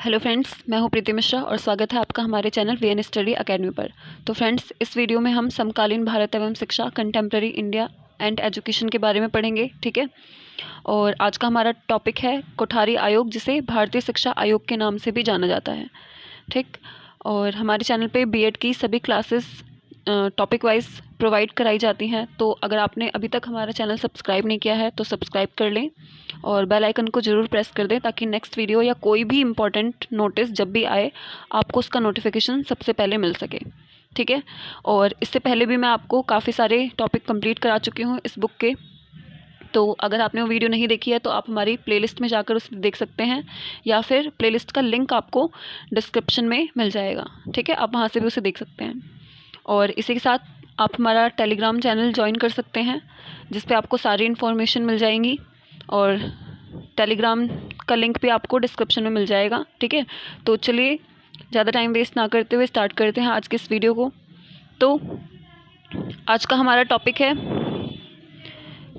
Hello friends, मैं हूं प्रीति मिश्रा और स्वागत है आपका हमारे चैनल वीएन स्टडी एकेडमी पर। तो फ्रेंड्स, इस वीडियो में हम समकालीन भारत एवं शिक्षा कंटेम्प्रेरी इंडिया एंड एजुकेशन के बारे में पढ़ेंगे। ठीक है। और आज का हमारा टॉपिक है कोठारी आयोग, जिसे भारतीय शिक्षा आयोग के नाम से भी जाना जाता है। ठीक। और हमारे चैनल पे बीएड की सभी क्लासेस टॉपिक वाइज प्रोवाइड कराई जाती हैं। तो अगर आपने अभी तक हमारा चैनल सब्सक्राइब नहीं किया है तो सब्सक्राइब कर लें और बेल आइकन को ज़रूर प्रेस कर दें, ताकि नेक्स्ट वीडियो या कोई भी इम्पोर्टेंट नोटिस जब भी आए आपको उसका नोटिफिकेशन सबसे पहले मिल सके। ठीक है। और इससे पहले भी मैं आपको काफ़ी सारे टॉपिक कंप्लीट करा चुकी हूँ इस बुक के। तो अगर आपने वो वीडियो नहीं देखी है तो आप हमारी प्लेलिस्ट में जाकर उसे देख सकते हैं, या फिर प्लेलिस्ट का लिंक आपको डिस्क्रिप्शन में मिल जाएगा। ठीक है, आप वहाँ से भी उसे देख सकते हैं। और इसी के साथ आप हमारा टेलीग्राम चैनल ज्वाइन कर सकते हैं, जिस पे आपको सारी इन्फॉर्मेशन मिल जाएंगी, और टेलीग्राम का लिंक भी आपको डिस्क्रिप्शन में मिल जाएगा। ठीक है। तो चलिए ज़्यादा टाइम वेस्ट ना करते हुए स्टार्ट करते हैं आज के इस वीडियो को। तो आज का हमारा टॉपिक है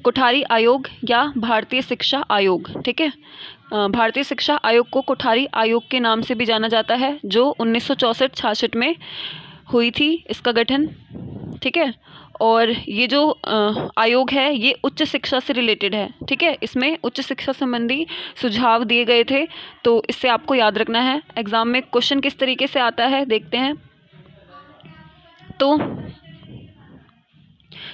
कोठारी आयोग या भारतीय शिक्षा आयोग। ठीक है। भारतीय शिक्षा आयोग को कोठारी आयोग के नाम से भी जाना जाता है, जो 1964-66 में हुई थी इसका गठन। ठीक है। और ये जो आयोग है ये उच्च शिक्षा से रिलेटेड है। ठीक है। इसमें उच्च शिक्षा संबंधी सुझाव दिए गए थे, तो इससे आपको याद रखना है। एग्जाम में क्वेश्चन किस तरीके से आता है देखते हैं। तो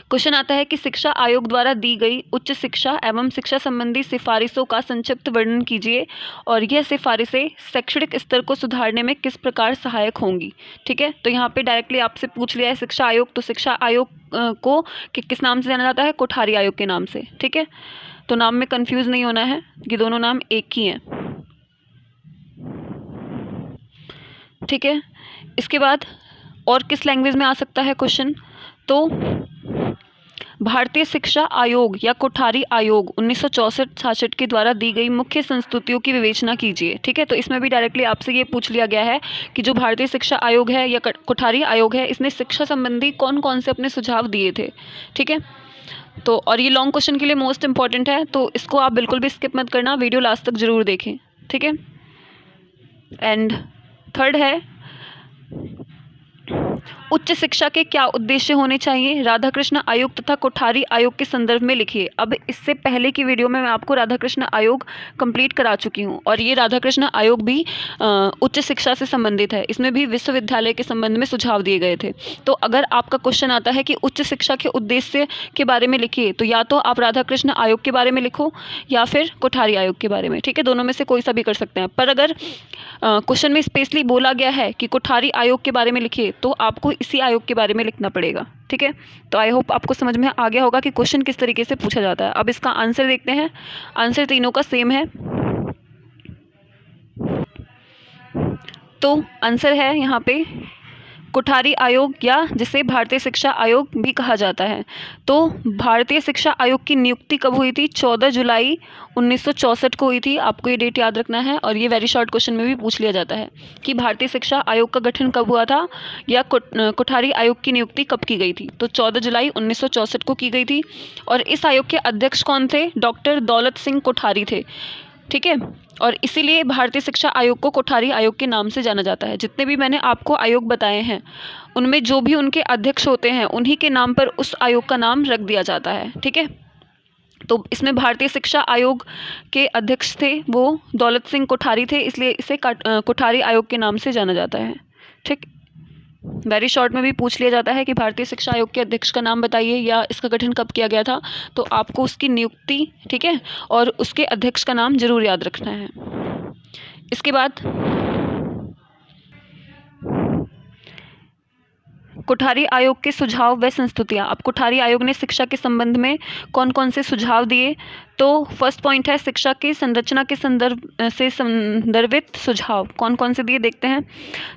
क्वेश्चन आता है कि शिक्षा आयोग द्वारा दी गई उच्च शिक्षा एवं शिक्षा संबंधी सिफारिशों का संक्षिप्त वर्णन कीजिए, और यह सिफारिशें शैक्षणिक स्तर को सुधारने में किस प्रकार सहायक होंगी। ठीक है। तो यहाँ पे डायरेक्टली आपसे पूछ लिया है शिक्षा आयोग, तो शिक्षा आयोग को किस नाम से जाना जाता है? कोठारी आयोग के नाम से। ठीक है। तो नाम में कंफ्यूज नहीं होना है, ये दोनों नाम एक ही हैं। ठीक है। इसके बाद और किस लैंग्वेज में आ सकता है क्वेश्चन? तो भारतीय शिक्षा आयोग या कोठारी आयोग 1964-66 के द्वारा दी गई मुख्य संस्तुतियों की विवेचना कीजिए। ठीक है। तो इसमें भी डायरेक्टली आपसे ये पूछ लिया गया है कि जो भारतीय शिक्षा आयोग है या कोठारी आयोग है, इसने शिक्षा संबंधी कौन कौन से अपने सुझाव दिए थे। ठीक है। तो और ये लॉन्ग क्वेश्चन के लिए मोस्ट इंपॉर्टेंट है, तो इसको आप बिल्कुल भी स्किप मत करना, वीडियो लास्ट तक जरूर देखें। ठीक है। एंड थर्ड है उच्च शिक्षा के क्या उद्देश्य होने चाहिए? राधाकृष्ण आयोग तथा कोठारी आयोग के संदर्भ में लिखिए। अब इससे पहले की वीडियो में मैं आपको राधाकृष्ण आयोग कंप्लीट करा चुकी हूँ, और ये राधाकृष्ण आयोग भी उच्च शिक्षा से संबंधित है। इसमें भी विश्वविद्यालय के संबंध में सुझाव दिए गए थे। तो अगर आपका क्वेश्चन आता है कि उच्च शिक्षा के उद्देश्य के बारे में लिखिए, तो या तो आप राधाकृष्ण आयोग के बारे में लिखो या फिर कोठारी आयोग के बारे में। ठीक है। दोनों में से कोई सा भी कर सकते हैं। पर अगर क्वेश्चन में स्पेशली बोला गया है कि कोठारी आयोग के बारे में लिखिए, तो आपको इसी आयोग के बारे में लिखना पड़ेगा। ठीक है। तो आई होप आपको समझ में आ गया होगा कि क्वेश्चन किस तरीके से पूछा जाता है। अब इसका आंसर देखते हैं। आंसर तीनों का सेम है। तो आंसर है यहाँ पे कोठारी आयोग, या जिसे भारतीय शिक्षा आयोग भी कहा जाता है। तो भारतीय शिक्षा आयोग की नियुक्ति कब हुई थी? 14 जुलाई 1964 को हुई थी। आपको ये डेट याद रखना है, और ये वेरी शॉर्ट क्वेश्चन में भी पूछ लिया जाता है कि भारतीय शिक्षा आयोग का गठन कब हुआ था, या कोठारी आयोग की नियुक्ति कब की गई थी। तो 14 जुलाई 1964 को की गई थी। और इस आयोग के अध्यक्ष कौन थे? डॉक्टर दौलत सिंह कोठारी थे। ठीक है। और इसीलिए भारतीय शिक्षा आयोग को कोठारी आयोग के नाम से जाना जाता है। जितने भी मैंने आपको आयोग बताए हैं, उनमें जो भी उनके अध्यक्ष होते हैं, उन्हीं के नाम पर उस आयोग का नाम रख दिया जाता है। ठीक है। तो इसमें भारतीय शिक्षा आयोग के अध्यक्ष थे वो दौलत सिंह कोठारी थे, इसलिए इसे कोठारी आयोग के नाम से जाना जाता है। ठीक। वेरी शॉर्ट में भी पूछ लिया जाता है कि भारतीय शिक्षा आयोग के अध्यक्ष का नाम बताइए, या इसका गठन कब किया गया था, तो आपको उसकी नियुक्ति, ठीक है, और उसके अध्यक्ष का नाम जरूर याद रखना है। इसके बाद कोठारी आयोग के सुझाव व संस्तुतियाँ। अब कोठारी आयोग ने शिक्षा के संबंध में कौन कौन से सुझाव दिए? तो फर्स्ट पॉइंट है शिक्षा की संरचना के संदर्भ से संदर्भित सुझाव। कौन कौन से दिए देखते हैं।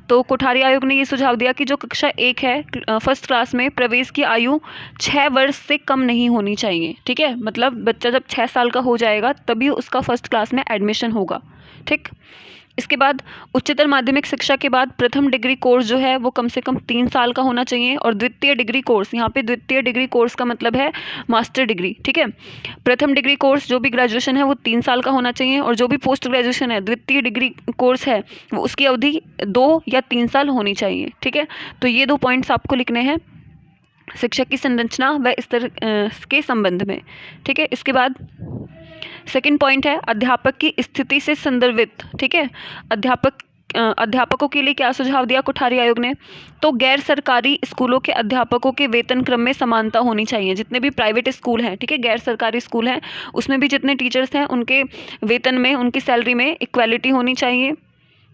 तो कोठारी आयोग ने ये सुझाव दिया कि जो कक्षा 1 है, फर्स्ट क्लास में प्रवेश की आयु 6 वर्ष से कम नहीं होनी चाहिए। ठीक है। मतलब बच्चा जब 6 साल का हो जाएगा तभी उसका फर्स्ट क्लास में एडमिशन होगा। ठीक। इसके बाद उच्चतर माध्यमिक शिक्षा के बाद प्रथम डिग्री कोर्स जो है वो कम से कम 3 साल का होना चाहिए, और द्वितीय डिग्री कोर्स, यहाँ पे द्वितीय डिग्री कोर्स का मतलब है मास्टर डिग्री, ठीक है। प्रथम डिग्री कोर्स जो भी ग्रेजुएशन है वो 3 साल का होना चाहिए, और जो भी पोस्ट ग्रेजुएशन है द्वितीय डिग्री कोर्स है वो उसकी अवधि 2 या 3 साल होनी चाहिए, ठीक है। तो ये 2 पॉइंट्स आपको लिखने हैं शिक्षक की संरचना व स्तर के संबंध में, ठीक है। इसके बाद सेकंड पॉइंट है अध्यापक की स्थिति से संदर्भित, ठीक है। अध्यापकों के लिए क्या सुझाव दिया कोठारी आयोग ने? तो गैर सरकारी स्कूलों के अध्यापकों के वेतन क्रम में समानता होनी चाहिए। जितने भी प्राइवेट स्कूल हैं, ठीक है, गैर सरकारी स्कूल हैं, उसमें भी जितने टीचर्स हैं उनके वेतन में, उनकी सैलरी में इक्वालिटी होनी चाहिए,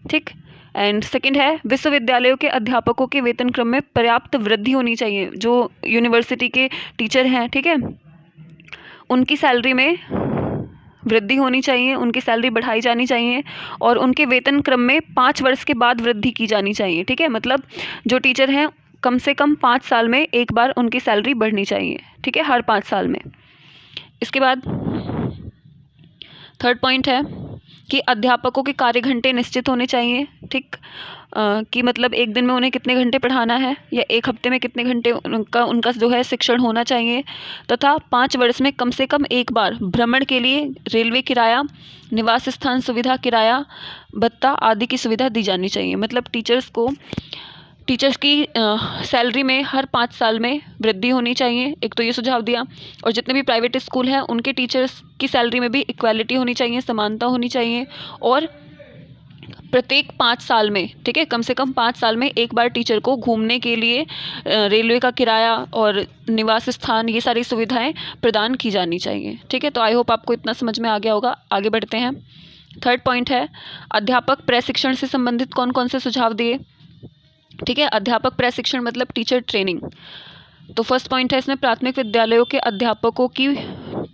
ठीक। एंड सेकंड है विश्वविद्यालयों के अध्यापकों के वेतन क्रम में पर्याप्त वृद्धि होनी चाहिए। जो यूनिवर्सिटी के टीचर हैं, ठीक है, उनकी सैलरी में वृद्धि होनी चाहिए, उनकी सैलरी बढ़ाई जानी चाहिए, और उनके वेतन क्रम में 5 वर्ष के बाद वृद्धि की जानी चाहिए, ठीक है। मतलब जो टीचर हैं कम से कम 5 साल में एक बार उनकी सैलरी बढ़नी चाहिए, ठीक है, हर 5 साल में। इसके बाद थर्ड पॉइंट है कि अध्यापकों के कार्य घंटे निश्चित होने चाहिए, ठीक, कि मतलब एक दिन में उन्हें कितने घंटे पढ़ाना है, या एक हफ्ते में कितने घंटे उनका जो है शिक्षण होना चाहिए, तथा 5 वर्ष में कम से कम एक बार भ्रमण के लिए रेलवे किराया, निवास स्थान सुविधा, किराया भत्ता आदि की सुविधा दी जानी चाहिए। मतलब टीचर्स की सैलरी में हर 5 साल में वृद्धि होनी चाहिए, एक तो ये सुझाव दिया। और जितने भी प्राइवेट स्कूल हैं उनके टीचर्स की सैलरी में भी इक्वालिटी होनी चाहिए, समानता होनी चाहिए, और प्रत्येक 5 साल में, ठीक है, कम से कम 5 साल में एक बार टीचर को घूमने के लिए रेलवे का किराया और निवास स्थान, ये सारी सुविधाएं प्रदान की जानी चाहिए, ठीक है। तो आई होप आपको इतना समझ में आ गया होगा। आगे बढ़ते हैं। थर्ड पॉइंट है अध्यापक प्रशिक्षण से संबंधित कौन कौन से सुझाव दिए, ठीक है। अध्यापक प्रशिक्षण मतलब टीचर ट्रेनिंग। तो फर्स्ट पॉइंट है इसमें प्राथमिक विद्यालयों के अध्यापकों की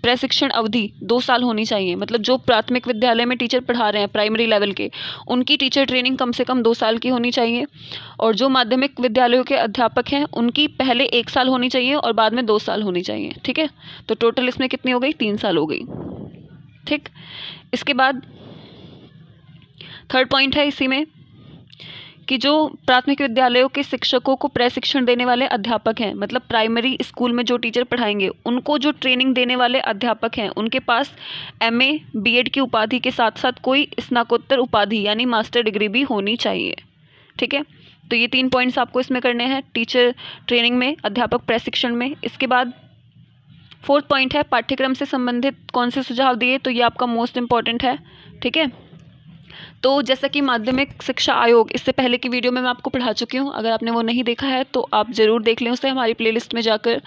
प्रशिक्षण अवधि 2 साल होनी चाहिए। मतलब जो प्राथमिक विद्यालय में टीचर पढ़ा रहे हैं प्राइमरी लेवल के, उनकी टीचर ट्रेनिंग कम से कम 2 साल की होनी चाहिए। और जो माध्यमिक विद्यालयों के अध्यापक हैं उनकी पहले 1 साल होनी चाहिए और बाद में 2 साल होनी चाहिए, ठीक है। तो टोटल इसमें कितनी हो गई? 3 साल हो गई, ठीक। इसके बाद थर्ड पॉइंट है इसी में कि जो प्राथमिक विद्यालयों के शिक्षकों को प्रशिक्षण देने वाले अध्यापक हैं, मतलब प्राइमरी स्कूल में जो टीचर पढ़ाएंगे उनको जो ट्रेनिंग देने वाले अध्यापक हैं उनके पास MA BEd की उपाधि के साथ साथ कोई स्नातकोत्तर उपाधि यानी मास्टर डिग्री भी होनी चाहिए, ठीक है। तो ये 3 पॉइंट्स आपको इसमें करने हैं टीचर ट्रेनिंग में, अध्यापक प्रशिक्षण में। इसके बाद फोर्थ पॉइंट है पाठ्यक्रम से संबंधित कौन से सुझाव दिए, तो ये आपका मोस्ट इम्पॉर्टेंट है, ठीक है। तो जैसा कि माध्यमिक शिक्षा आयोग, इससे पहले की वीडियो में मैं आपको पढ़ा चुकी हूँ, अगर आपने वो नहीं देखा है तो आप ज़रूर देख लें उसे हमारी प्लेलिस्ट में जाकर।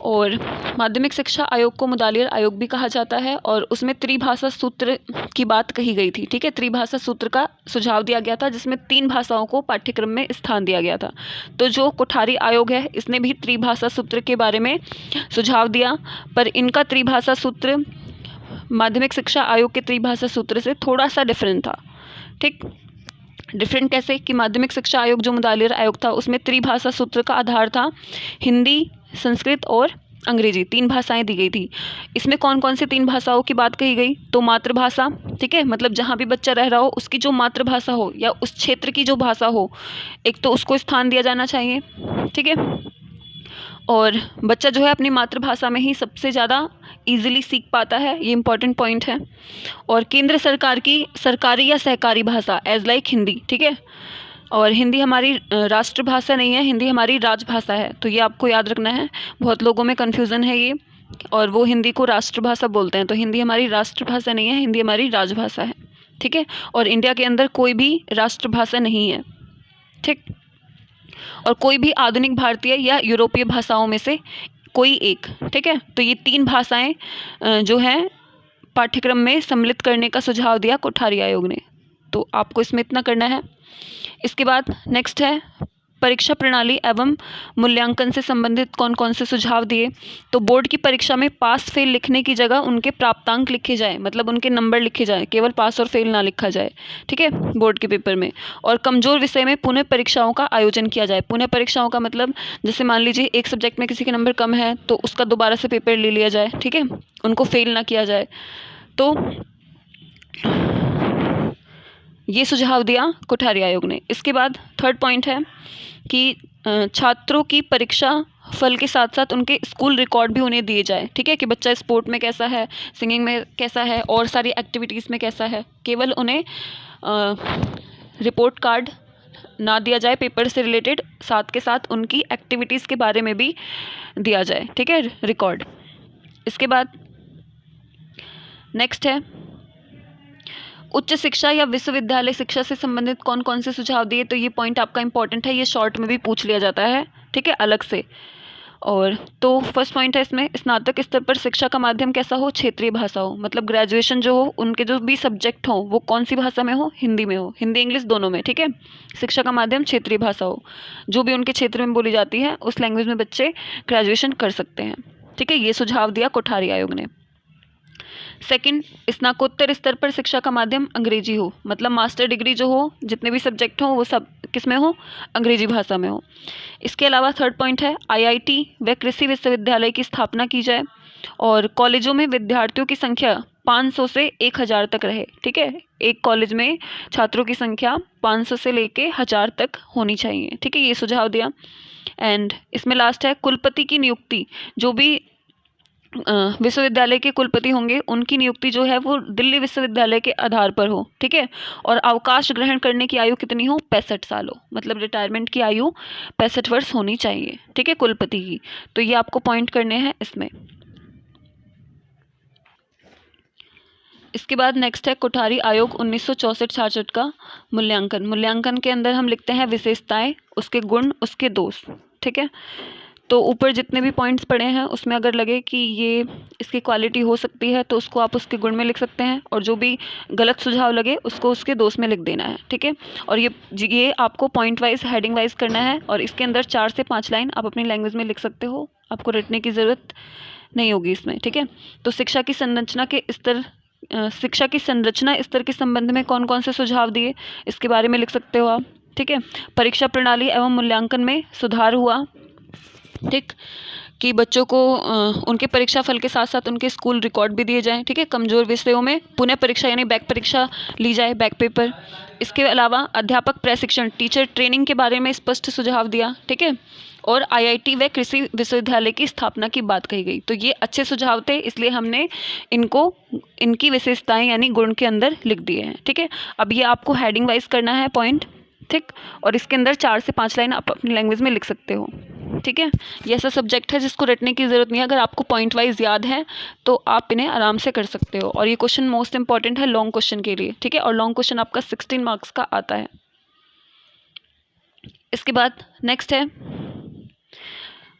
और माध्यमिक शिक्षा आयोग को मुदालियर आयोग भी कहा जाता है, और उसमें त्रिभाषा सूत्र की बात कही गई थी, ठीक है। त्रिभाषा सूत्र का सुझाव दिया गया था जिसमें 3 भाषाओं को पाठ्यक्रम में स्थान दिया गया था। तो जो कोठारी आयोग है इसने भी त्रिभाषा सूत्र के बारे में सुझाव दिया, पर इनका त्रिभाषा सूत्र माध्यमिक शिक्षा आयोग के त्रिभाषा सूत्र से थोड़ा सा डिफरेंट था, ठीक। डिफरेंट कैसे कि माध्यमिक शिक्षा आयोग जो मुदालियर आयोग था उसमें त्रिभाषा सूत्र का आधार था हिंदी, संस्कृत और अंग्रेजी, 3 भाषाएं दी गई थी। इसमें कौन कौन से 3 भाषाओं की बात कही गई? तो मातृभाषा, ठीक है, मतलब जहाँ भी बच्चा रह रहा हो उसकी जो मातृभाषा हो या उस क्षेत्र की जो भाषा हो, एक तो उसको स्थान दिया जाना चाहिए, ठीक है। और बच्चा जो है अपनी मातृभाषा में ही सबसे ज़्यादा ईजिली सीख पाता है, ये इंपॉर्टेंट पॉइंट है। और केंद्र सरकार की सरकारी या सहकारी भाषा एज लाइक हिंदी, ठीक है। और हिंदी हमारी राष्ट्रभाषा नहीं है, हिंदी हमारी राजभाषा है, तो ये आपको याद रखना है। बहुत लोगों में कन्फ्यूज़न है ये, और वो हिंदी को राष्ट्रभाषा बोलते हैं, तो हिंदी हमारी राष्ट्रभाषा नहीं है, हिंदी हमारी राजभाषा है, ठीक है। और इंडिया के अंदर कोई भी राष्ट्रभाषा नहीं है, ठीक। और कोई भी आधुनिक भारतीय या यूरोपीय भाषाओं में से कोई एक, ठीक है। तो ये 3 भाषाएं जो हैं पाठ्यक्रम में सम्मिलित करने का सुझाव दिया कोठारी आयोग ने। तो आपको इसमें इतना करना है। इसके बाद नेक्स्ट है परीक्षा प्रणाली एवं मूल्यांकन से संबंधित कौन कौन से सुझाव दिए। तो बोर्ड की परीक्षा में पास फेल लिखने की जगह उनके प्राप्तांक लिखे जाए, मतलब उनके नंबर लिखे जाए, केवल पास और फेल ना लिखा जाए, ठीक है, बोर्ड के पेपर में। और कमज़ोर विषय में पुनः परीक्षाओं का आयोजन किया जाए। पुनः परीक्षाओं का मतलब जैसे मान लीजिए एक सब्जेक्ट में किसी के नंबर कम है तो उसका दोबारा से पेपर ले लिया जाए, ठीक है, उनको फेल ना किया जाए। तो ये सुझाव दिया कोठारी आयोग ने। इसके बाद थर्ड पॉइंट है कि छात्रों की परीक्षा फल के साथ साथ उनके स्कूल रिकॉर्ड भी उन्हें दिए जाए, ठीक है, कि बच्चा स्पोर्ट में कैसा है, सिंगिंग में कैसा है और सारी एक्टिविटीज़ में कैसा है। केवल उन्हें रिपोर्ट कार्ड ना दिया जाए पेपर से रिलेटेड, साथ के साथ उनकी एक्टिविटीज़ के बारे में भी दिया जाए, ठीक है, रिकॉर्ड। इसके बाद नेक्स्ट है उच्च शिक्षा या विश्वविद्यालय शिक्षा से संबंधित कौन कौन से सुझाव दिए। तो ये पॉइंट आपका इंपॉर्टेंट है, ये शॉर्ट में भी पूछ लिया जाता है, ठीक है, अलग से। और तो फर्स्ट पॉइंट है इसमें, स्नातक स्तर पर शिक्षा का माध्यम कैसा हो, क्षेत्रीय भाषा हो, मतलब ग्रेजुएशन जो हो उनके जो भी सब्जेक्ट हो वो कौन सी भाषा में हो, हिंदी में हो, हिंदी इंग्लिश दोनों में, ठीक है। शिक्षा का माध्यम क्षेत्रीय भाषा हो, जो भी उनके क्षेत्र में बोली जाती है उस लैंग्वेज में बच्चे ग्रेजुएशन कर सकते हैं, ठीक है। ये सुझाव दिया कोठारी आयोग ने। सेकंड, स्नातकोत्तर स्तर पर शिक्षा का माध्यम अंग्रेजी हो, मतलब मास्टर डिग्री जो हो, जितने भी सब्जेक्ट हो वो सब किस में हो, अंग्रेजी भाषा में हो। इसके अलावा थर्ड पॉइंट है आईआईटी व कृषि विश्वविद्यालय की स्थापना की जाए और कॉलेजों में विद्यार्थियों की संख्या 500 से 1000 तक रहे, ठीक है। एक कॉलेज में छात्रों की संख्या 500 से लेके 1000 तक होनी चाहिए, ठीक है, ये सुझाव दिया। एंड इसमें लास्ट है कुलपति की नियुक्ति, जो भी विश्वविद्यालय के कुलपति होंगे उनकी नियुक्ति जो है वो दिल्ली विश्वविद्यालय के आधार पर हो, ठीक है। और अवकाश ग्रहण करने की आयु कितनी हो, 65 साल हो, मतलब रिटायरमेंट की आयु 65 वर्ष होनी चाहिए, ठीक है, कुलपति की। तो ये आपको पॉइंट करने हैं इसमें। इसके बाद नेक्स्ट है कोठारी आयोग 1964-66 का मूल्यांकन। मूल्यांकन के अंदर हम लिखते हैं विशेषताएं, उसके गुण, उसके दोष, ठीक है। तो ऊपर जितने भी पॉइंट्स पड़े हैं उसमें अगर लगे कि ये इसकी क्वालिटी हो सकती है तो उसको आप उसके गुण में लिख सकते हैं, और जो भी गलत सुझाव लगे उसको उसके दोष में लिख देना है, ठीक है। और ये आपको पॉइंट वाइज हेडिंग वाइज करना है, और इसके अंदर 4 से 5 लाइन आप अपनी लैंग्वेज में लिख सकते हो, आपको रटने की ज़रूरत नहीं होगी इसमें, ठीक है। तो शिक्षा की संरचना स्तर के संबंध में कौन कौन से सुझाव दिए, इसके बारे में लिख सकते हो आप, ठीक है। परीक्षा प्रणाली एवं मूल्यांकन में सुधार हुआ, ठीक, कि बच्चों को उनके परीक्षा फल के साथ साथ उनके स्कूल रिकॉर्ड भी दिए जाएं, ठीक है। कमज़ोर विषयों में पुनः परीक्षा यानी बैक परीक्षा ली जाए, बैक पेपर। इसके अलावा अध्यापक प्रशिक्षण, टीचर ट्रेनिंग के बारे में स्पष्ट सुझाव दिया, ठीक है। और आईआईटी व कृषि विश्वविद्यालय की स्थापना की बात कही गई। तो ये अच्छे सुझाव थे, इसलिए हमने इनकी विशेषताएं यानी गुण के अंदर लिख दिए हैं, ठीक है। अब ये आपको हेडिंग वाइज करना है पॉइंट, ठीक, और इसके अंदर 4 से 5 लाइन आप अपनी लैंग्वेज में लिख सकते हो, ठीक है। ये ऐसा सब्जेक्ट है जिसको रटने की ज़रूरत नहीं है, अगर आपको पॉइंट वाइज याद है तो आप इन्हें आराम से कर सकते हो। और ये क्वेश्चन मोस्ट इंपॉर्टेंट है लॉन्ग क्वेश्चन के लिए, ठीक है, और लॉन्ग क्वेश्चन आपका 16 मार्क्स का आता है। इसके बाद नेक्स्ट है,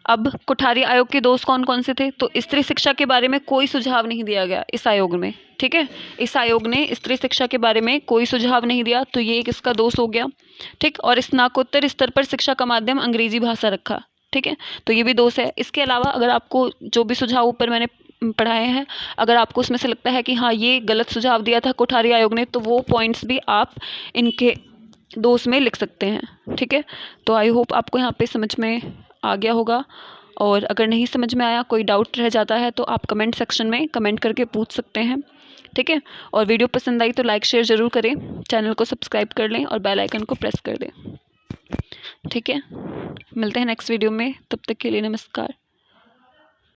अब कोठारी आयोग के दोष कौन कौन से थे। तो स्त्री शिक्षा के बारे में कोई सुझाव नहीं दिया गया इस आयोग में, ठीक है। इस आयोग ने स्त्री शिक्षा के बारे में कोई सुझाव नहीं दिया, तो ये एक इसका दोष हो गया, ठीक। और स्नातकोत्तर स्तर पर शिक्षा का माध्यम अंग्रेजी भाषा रखा, ठीक है, तो ये भी दोष है। इसके अलावा अगर आपको जो भी सुझाव ऊपर मैंने पढ़ाए हैं, अगर आपको उसमें से लगता है कि हाँ ये गलत सुझाव दिया था कोठारी आयोग ने, तो वो पॉइंट्स भी आप इनके दोष में लिख सकते हैं, ठीक है। तो आई होप आपको यहाँ पे समझ में आ गया होगा, और अगर नहीं समझ में आया, कोई डाउट रह जाता है तो आप कमेंट सेक्शन में कमेंट करके पूछ सकते हैं, ठीक है। और वीडियो पसंद आई तो लाइक शेयर ज़रूर करें, चैनल को सब्सक्राइब कर लें और बेल आइकन को प्रेस कर दें, ठीक है। मिलते हैं नेक्स्ट वीडियो में, तब तक के लिए नमस्कार।